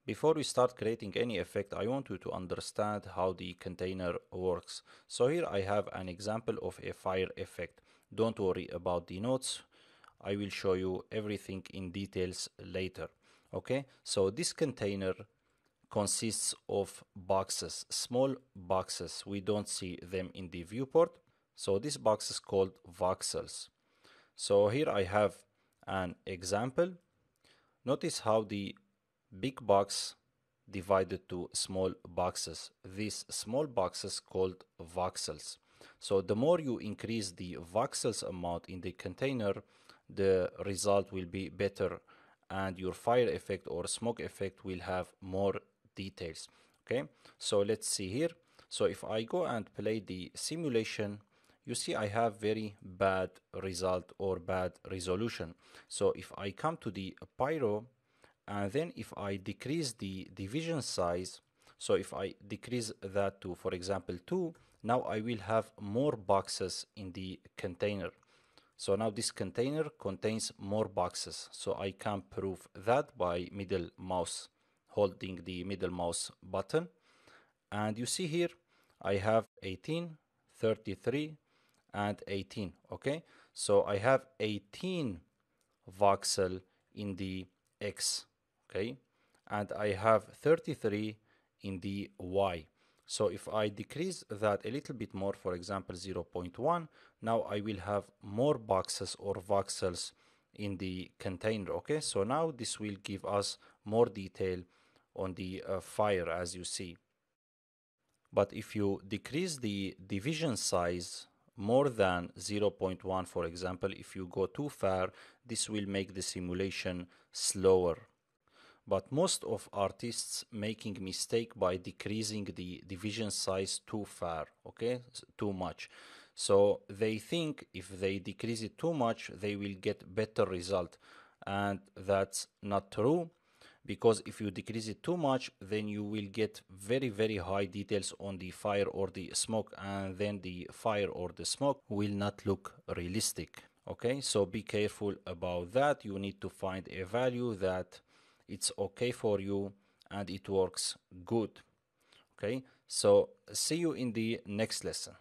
Before we start creating any effect, I want you to understand how the container works. So here I have an example of a fire effect. Don't worry about the notes. I will show you everything in details later. Okay, so this container consists of boxes, small boxes. We don't see them in the viewport. So this box is called voxels. So here I have an example. Notice how the big box divided to small boxes. These small boxes called voxels. So the more you increase the voxels amount in the container, the result will be better, and your fire effect or smoke effect will have more details. Okay, so let's see here. So if I go and play the simulation, you see I have very bad result or bad resolution. So if I come to the pyro, and then if I decrease the division size, so if I decrease that to, for example, 2, now I will have more boxes in the container. So now this container contains more boxes. So I can prove that by middle mouse, holding the middle mouse button. And you see here, I have 18, 33, and 18. Okay, so I have 18 voxel in the X. Okay, and I have 33 in the Y. So if I decrease that a little bit more, for example 0.1, now I will have more boxes or voxels in the container. Okay, so now this will give us more detail on the fire, as you see. But if you decrease the division size more than 0.1, for example, if you go too far, this will make the simulation slower. But most of artists making mistake by decreasing the division size too far, okay, too much. So they think if they decrease it too much, they will get better result, and that's not true, because if you decrease it too much, then you will get very high details on the fire or the smoke, and then the fire or the smoke will not look realistic. Okay, so be careful about that. You need to find a value that it's okay for you and it works good. Okay, so see you in the next lesson.